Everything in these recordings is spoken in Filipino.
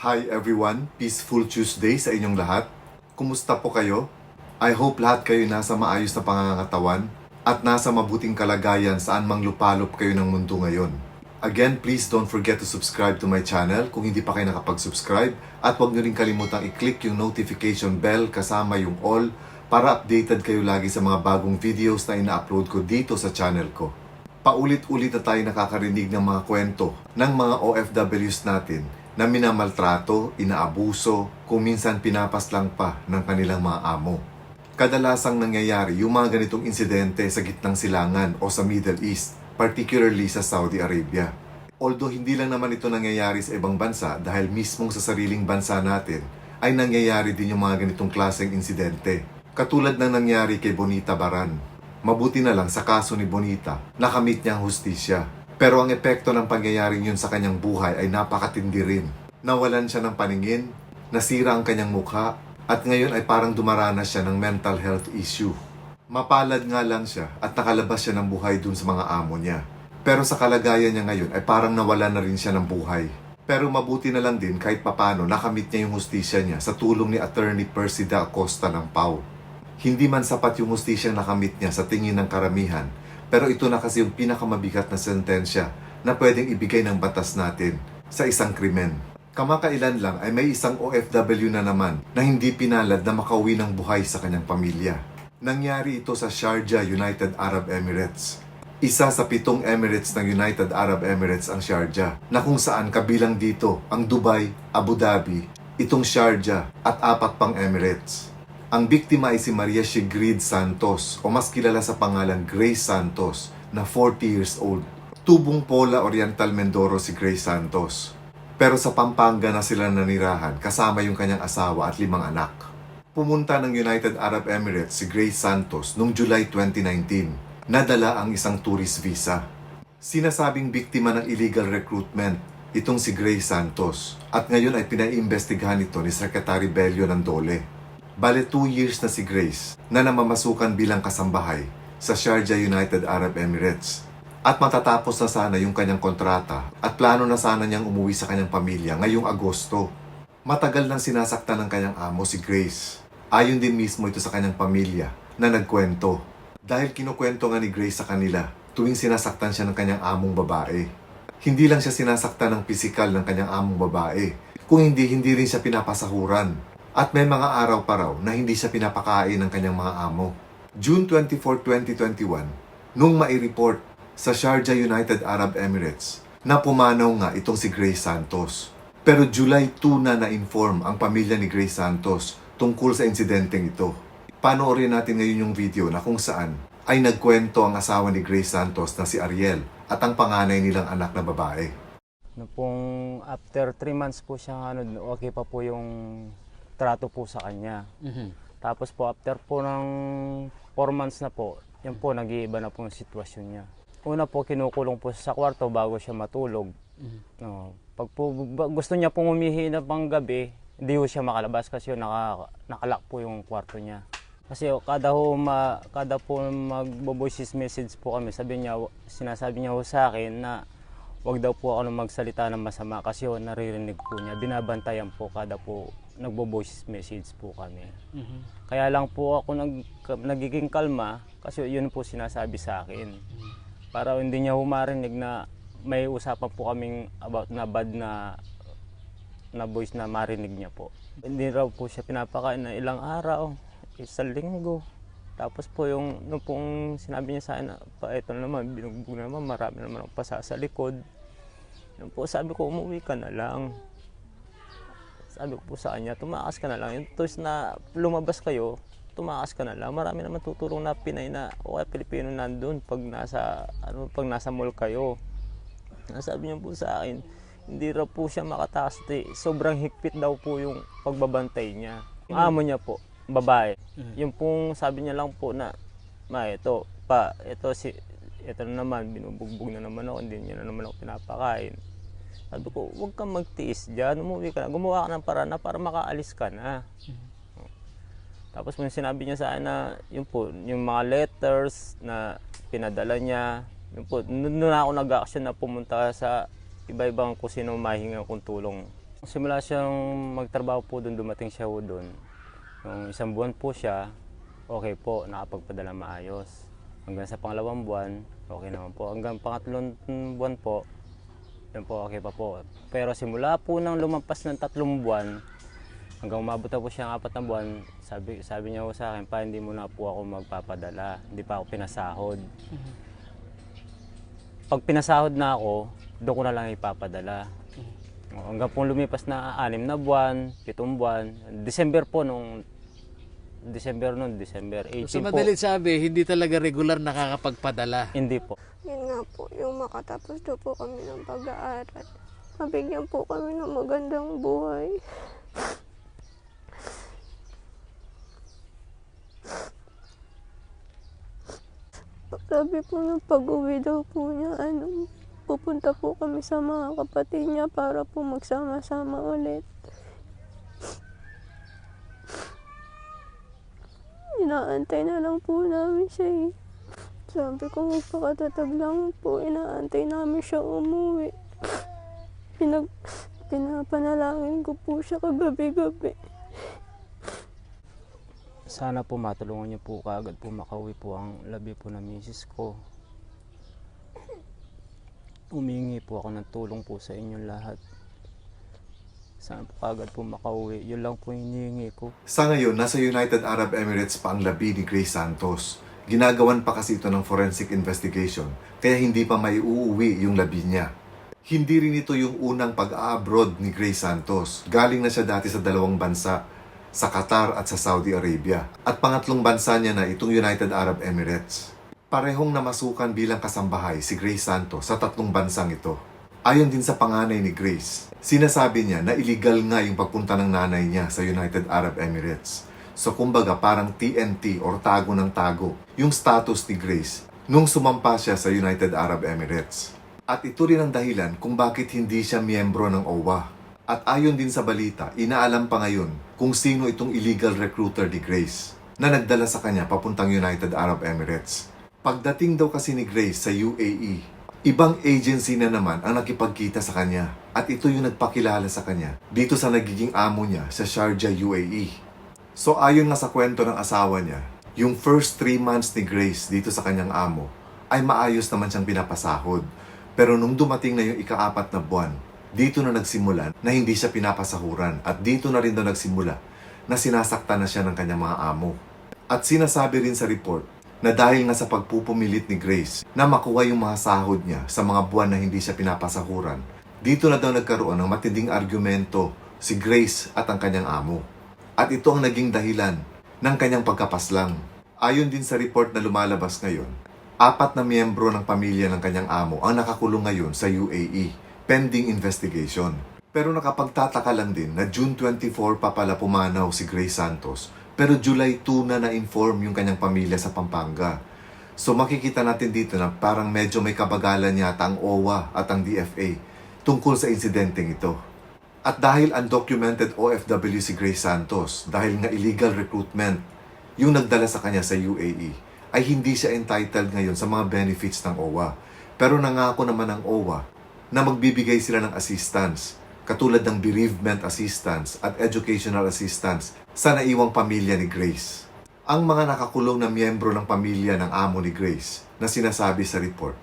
Hi everyone, peaceful Tuesday sa inyong lahat. Kumusta po kayo? I hope lahat kayo nasa maayos na pangangatawan at nasa mabuting kalagayan saan mang lupalop kayo ng mundo ngayon. Again, please don't forget to subscribe to my channel kung hindi pa kayo nakapag-subscribe at huwag nyo rin kalimutang i-click yung notification bell kasama yung all para updated kayo lagi sa mga bagong videos na ina-upload ko dito sa channel ko. Paulit-ulit na tayo nakakarinig ng mga kwento ng mga OFWs natin na minamaltrato, inaabuso, kung minsan pinapaslang pa ng kanilang mga amo. Kadalasang nangyayari yung mga ganitong insidente sa gitnang silangan o sa Middle East, particularly sa Saudi Arabia. Although hindi lang naman ito nangyayari sa ibang bansa dahil mismong sa sariling bansa natin ay nangyayari din yung mga ganitong klaseng insidente. Katulad ng nangyari kay Bonita Baran. Mabuti na lang sa kaso ni Bonita, nakamit niya ang hustisya. Pero ang epekto ng pangyayaring yun sa kanyang buhay ay napakatindi rin. Nawalan siya ng paningin, nasira ang kanyang mukha, at ngayon ay parang dumaranas siya ng mental health issue. Mapalad nga lang siya at nakalabas siya ng buhay dun sa mga amo niya. Pero sa kalagayan niya ngayon ay parang nawalan na rin siya ng buhay. Pero mabuti na lang din kahit papano nakamit niya yung hustisya niya sa tulong ni Attorney Percy Da Acosta ng PAW. Hindi man sapat yung hustisya nakamit niya sa tingin ng karamihan, pero ito na kasi yung pinakamabigat na sentensya na pwedeng ibigay ng batas natin sa isang krimen. Kamakailan lang ay may isang OFW na naman na hindi pinalad na makauwi ng buhay sa kanyang pamilya. Nangyari ito sa Sharjah, United Arab Emirates. Isa sa 7 Emirates ng United Arab Emirates ang Sharjah, na kung saan kabilang dito ang Dubai, Abu Dhabi, itong Sharjah at 4 pang Emirates. Ang biktima ay si Maria Sigrid Santos o mas kilala sa pangalan Grace Santos na 40 years old. Tubong Pola Oriental Mindoro si Grace Santos. Pero sa Pampanga na sila nanirahan kasama yung kanyang asawa at 5 anak. Pumunta ng United Arab Emirates si Grace Santos noong July 2019. Nadala ang isang tourist visa. Sinasabing biktima ng illegal recruitment itong si Grace Santos at ngayon ay pinaiimbestigahan ito ni Secretary Bello ng Dole. Bale 2 years na si Grace na namamasukan bilang kasambahay sa Sharjah, United Arab Emirates. At matatapos na sana yung kanyang kontrata at plano na sana niyang umuwi sa kanyang pamilya ngayong Agosto. Matagal nang sinasaktan ng kanyang amo si Grace. Ayon din mismo ito sa kanyang pamilya na nagkwento. Dahil kinukwento nga ni Grace sa kanila tuwing sinasaktan siya ng kanyang among babae. Hindi lang siya sinasaktan ng pisikal ng kanyang among babae, kung hindi rin siya pinapasahuran. At may mga araw pa raw na hindi siya pinapakain ng kanyang mga amo. June 24, 2021, nung mai-report sa Sharjah, United Arab Emirates na pumanaw nga itong si Grace Santos. Pero July 2 na na-inform ang pamilya ni Grace Santos tungkol sa insidenteng ito. Panoorin natin ngayon yung video na kung saan ay nagkwento ang asawa ni Grace Santos na si Ariel at ang panganay nilang anak na babae. No pong after 3 months po siya okay pa po yung trato po sa kanya. Tapos po after po ng 4 months na po, yan po nag-iiba na po yung sitwasyon niya. Una po kinukulong po sa kwarto bago siya matulog. No, pag po gusto niya pong umihi na pang gabi, hindi po siya makalabas kasi nakalock po yung kwarto niya. Kasi kada po magbo-voice message po kami, sinasabi niya sa akin na wag daw po ako magsalita ng masama kasi naririnig po niya. Binabantayan po kada po nagbo-voice message po kami. Kaya lang po ako nagiging kalma kasi yun po sinasabi sa akin. Para hindi niya humarinig na may usapan po kaming about na bad na voice na marinig niya po. Hindi raw po siya pinapakain na ilang araw, isang linggo. Tapos po yung pong sinabi niya sa akin na ito naman, binugbog naman, marami naman ang pasa sa likod. Yun po sabi ko, umuwi ka na lang. Sabi ko po sa kanya, tumakas ka na lang. Yung toys na lumabas kayo, tumakas ka na lang. Marami naman tutulong na Pinay na o Pilipino nandun pag nasa mall kayo. Sabi niya po sa akin, hindi raw po siya makatakas. Sobrang higpit daw po yung pagbabantay niya. Yung amo niya po, babae. Yung pong sabi niya lang po na, ito na naman, binubugbog na naman ako, hindi niya na naman ako pinapakain. Sabi ko, huwag kang magtiis dyan, umuwi ka na, gumawa ka ng paraan na para makaalis ka na. Tapos yung sinabi niya sa akin na, yung mga letters na pinadala niya, doon ako nag-action na pumunta sa iba-ibang kung sino mahinga kong tulong Simula siyang magtrabaho po doon, dumating siya po doon. Yung isang buwan po siya, okay po, nakapagpadala maayos. Hanggang sa pangalawang buwan, okay naman po. Hanggang pangatlong buwan po, yun po, okay pa po. Pero simula po nang lumampas ng 3 buwan, hanggang umabot na po siya ng 4 na buwan, sabi niya po sa akin, pa hindi mo na po ako magpapadala, hindi pa ako pinasahod. Pag pinasahod na ako, doon ko na lang ipapadala. Hanggang po lumipas na 6 na buwan, 7 buwan, December po December 18 So po. madalit sabi, hindi talaga regular nakakapagpadala. Hindi po. Yun nga po, yung makatapos daw po kami ng pag-aaral. Mabigyan po kami ng magandang buhay. Sabi po nung pag-uwi daw po niya, pupunta po kami sa mga kapatid niya para po magsama-sama ulit. Inaantay na lang po namin siya eh. Sabi ko, magpakatatag lang po, inaantay namin siya umuwi. Pinapanalangin ko po siya kagabi-gabi. Sana po matulungan niyo po kaagad po makauwi po ang labi po ng misis ko. Humingi po ako ng tulong po sa inyong lahat. Sana po kaagad po makauwi. Yun lang po yung hinihingi ko. Sa ngayon, nasa United Arab Emirates pa ang labi ni Grace Santos. Ginagawan pa kasi ito ng forensic investigation, kaya hindi pa maiuuwi yung labi niya. Hindi rin ito yung unang pag-a-abroad ni Grace Santos. Galing na siya dati sa 2 bansa, sa Qatar at sa Saudi Arabia. At pangatlong bansa niya na itong United Arab Emirates. Parehong namasukan bilang kasambahay si Grace Santos sa 3 bansang ito. Ayon din sa panganay ni Grace, sinasabi niya na illegal nga yung pagpunta ng nanay niya sa United Arab Emirates. So kumbaga parang TNT or tago ng tago yung status ni Grace nung sumampa siya sa United Arab Emirates. At ito rin ang dahilan kung bakit hindi siya miyembro ng OWA. At ayon din sa balita, inaalam pa ngayon kung sino itong illegal recruiter ni Grace na nagdala sa kanya papuntang United Arab Emirates. Pagdating daw kasi ni Grace sa UAE, ibang agency na naman ang nakipagkita sa kanya at ito yung nagpakilala sa kanya dito sa nagiging amo niya sa Sharjah, UAE. So ayon nga sa kwento ng asawa niya, yung first 3 months ni Grace dito sa kanyang amo ay maayos naman siyang pinapasahod. Pero nung dumating na yung ika-4 na buwan, dito na nagsimula na hindi siya pinapasahuran at dito na rin daw nagsimula na sinasaktan na siya ng kanyang mga amo. At sinasabi rin sa report na dahil nga sa pagpupumilit ni Grace na makuha yung mga sahod niya sa mga buwan na hindi siya pinapasahuran, dito na daw nagkaroon ng matinding argumento si Grace at ang kanyang amo. At ito ang naging dahilan ng kanyang pagkapaslang. Ayon din sa report na lumalabas ngayon, 4 na miyembro ng pamilya ng kanyang amo ang nakakulong ngayon sa UAE. Pending investigation. Pero nakapagtataka lang din na June 24 pa pala pumanaw si Grace Santos, pero July 2 na na-inform yung kanyang pamilya sa Pampanga. So makikita natin dito na parang medyo may kabagalan yata ang OWA at ang DFA tungkol sa insidenteng ito. At dahil undocumented OFW si Grace Santos, dahil nga illegal recruitment yung nagdala sa kanya sa UAE, ay hindi siya entitled ngayon sa mga benefits ng OWA. Pero nangako naman ng OWA na magbibigay sila ng assistance, katulad ng bereavement assistance at educational assistance sa naiwang pamilya ni Grace. Ang mga nakakulong na miyembro ng pamilya ng amo ni Grace na sinasabi sa report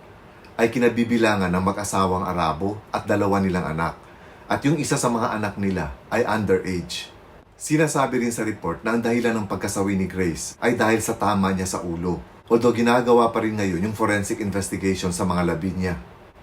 ay kinabibilangan ng mag-asawang Arabo at 2 nilang anak, at yung isa sa mga anak nila ay underage. Sinasabi rin sa report na ang dahilan ng pagkasawi ni Grace ay dahil sa tama niya sa ulo, although ginagawa pa rin ngayon yung forensic investigation sa mga labi niya.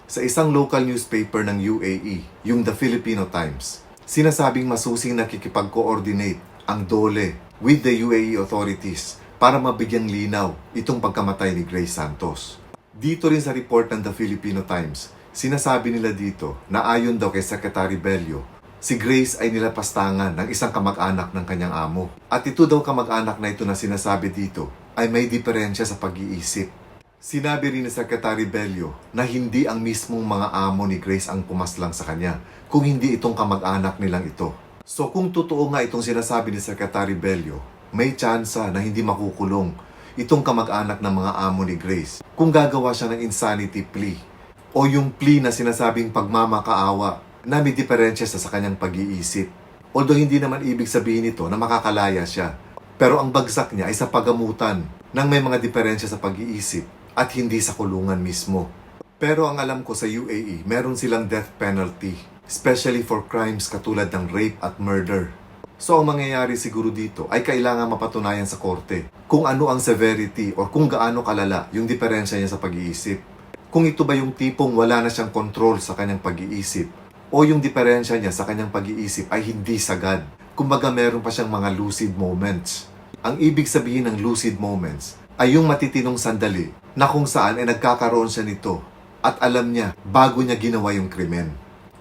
Sa isang local newspaper ng UAE, yung The Filipino Times, sinasabing masusing nakikipag-coordinate ang DOLE with the UAE authorities para mabigyang linaw itong pagkamatay ni Grace Santos. Dito rin sa report ng The Filipino Times, sinasabi nila dito na ayon daw kay Secretary Bello, si Grace ay nilapastangan ng isang kamag-anak ng kanyang amo. At ito daw kamag-anak na ito na sinasabi dito ay may diferensya sa pag-iisip. Sinabi rin ni Secretary Bello na hindi ang mismong mga amo ni Grace ang pumaslang sa kanya, kung hindi itong kamag-anak nilang ito. So kung totoo nga itong sinasabi ni Secretary Bello, may tsansa na hindi makukulong itong kamag-anak ng mga amo ni Grace kung gagawa siya ng insanity plea o yung plea na sinasabing pagmamakaawa na may diferensya sa kanyang pag-iisip. Although hindi naman ibig sabihin nito na makakalaya siya. Pero ang bagsak niya ay sa paggamutan ng may mga diferensya sa pag-iisip at hindi sa kulungan mismo. Pero ang alam ko sa UAE, meron silang death penalty, especially for crimes katulad ng rape at murder. So ang mangyayari siguro dito ay kailangan mapatunayan sa korte kung ano ang severity or kung gaano kalala yung diferensya niya sa pag-iisip. Kung ito ba yung tipong wala na siyang control sa kanyang pag-iisip o yung diferensya niya sa kanyang pag-iisip ay hindi sagad. Kumbaga meron pa siyang mga lucid moments. Ang ibig sabihin ng lucid moments ay yung matitinong sandali na kung saan ay nagkakaroon siya nito at alam niya bago niya ginawa yung krimen.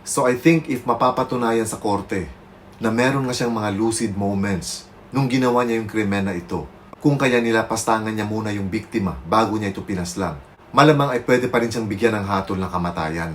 So I think if mapapatunayan sa korte na meron nga siyang mga lucid moments nung ginawa niya yung krimen na ito, kung kaya nilapastangan niya muna yung biktima bago niya ito pinaslang, malamang ay pwede pa rin siyang bigyan ng hatol ng kamatayan.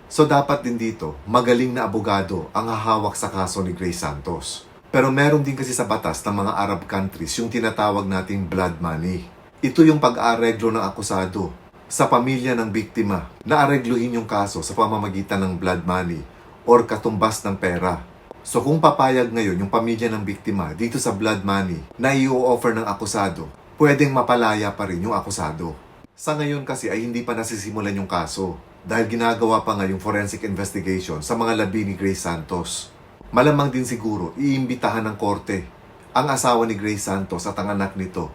So dapat din dito, magaling na abogado ang hahawak sa kaso ni Grace Santos. Pero meron din kasi sa batas ng mga Arab countries yung tinatawag nating blood money. Ito yung pag-aareglo ng akusado sa pamilya ng biktima na aregluhin yung kaso sa pamamagitan ng blood money or katumbas ng pera. So kung papayag ngayon yung pamilya ng biktima dito sa blood money na i-offer ng akusado, pwedeng mapalaya pa rin yung akusado. Sa ngayon kasi ay hindi pa nasisimulan yung kaso dahil ginagawa pa nga yung forensic investigation sa mga labi ni Grace Santos. Malamang din siguro iimbitahan ng korte ang asawa ni Grace Santos at ang anak nito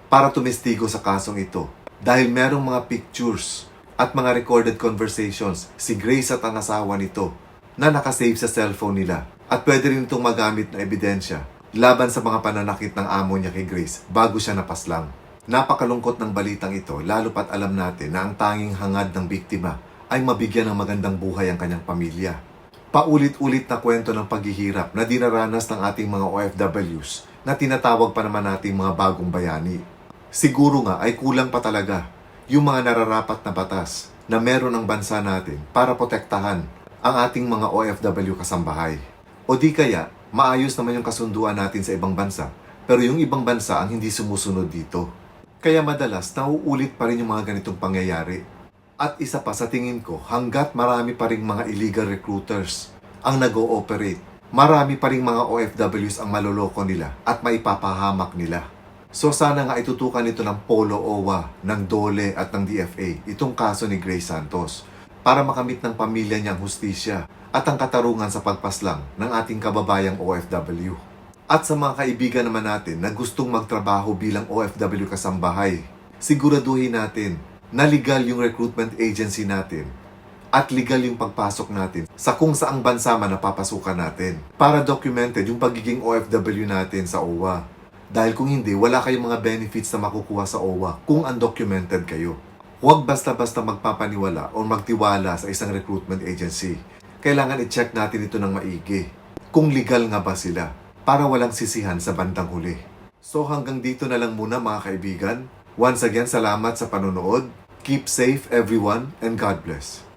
para tumestigo sa kasong ito dahil merong mga pictures at mga recorded conversations si Grace at ang asawa nito na nakasave sa cellphone nila at pwede rin itong magamit na ebidensya laban sa mga pananakit ng amo niya kay Grace bago siya napaslang. Napakalungkot ng balitang ito lalo pat alam natin na ang tanging hangad ng biktima ay mabigyan ng magandang buhay ang kanyang pamilya. Paulit-ulit na kwento ng paghihirap na dinaranas ng ating mga OFWs na tinatawag pa naman nating mga bagong bayani. Siguro nga ay kulang pa talaga yung mga nararapat na batas na meron ang bansa natin para protektahan ang ating mga OFW kasambahay. O di kaya, maayos naman yung kasunduan natin sa ibang bansa, pero yung ibang bansa ang hindi sumusunod dito. Kaya madalas, nauulit pa rin yung mga ganitong pangyayari. At isa pa sa tingin ko, hanggat marami pa rin mga illegal recruiters ang nag-ooperate, marami pa rin mga OFWs ang maloloko nila at maipapahamak nila. So sana nga itutukan ito ng Polo OWA, ng DOLE at ng DFA, itong kaso ni Grace Santos, para makamit ng pamilya niyang hustisya at ang katarungan sa pagpaslang ng ating kababayang OFW. At sa mga kaibigan naman natin na gustong magtrabaho bilang OFW kasambahay, siguraduhin natin na legal yung recruitment agency natin at legal yung pagpasok natin sa kung saang bansa man napapasukan natin para documented yung pagiging OFW natin sa OWA. Dahil kung hindi, wala kayong mga benefits na makukuha sa OWA kung undocumented kayo. Huwag basta-basta magpapaniwala o magtiwala sa isang recruitment agency. Kailangan i-check natin ito ng maigi kung legal nga ba sila para walang sisihan sa bandang huli. So hanggang dito na lang muna mga kaibigan. Once again, salamat sa panonood. Keep safe everyone and God bless.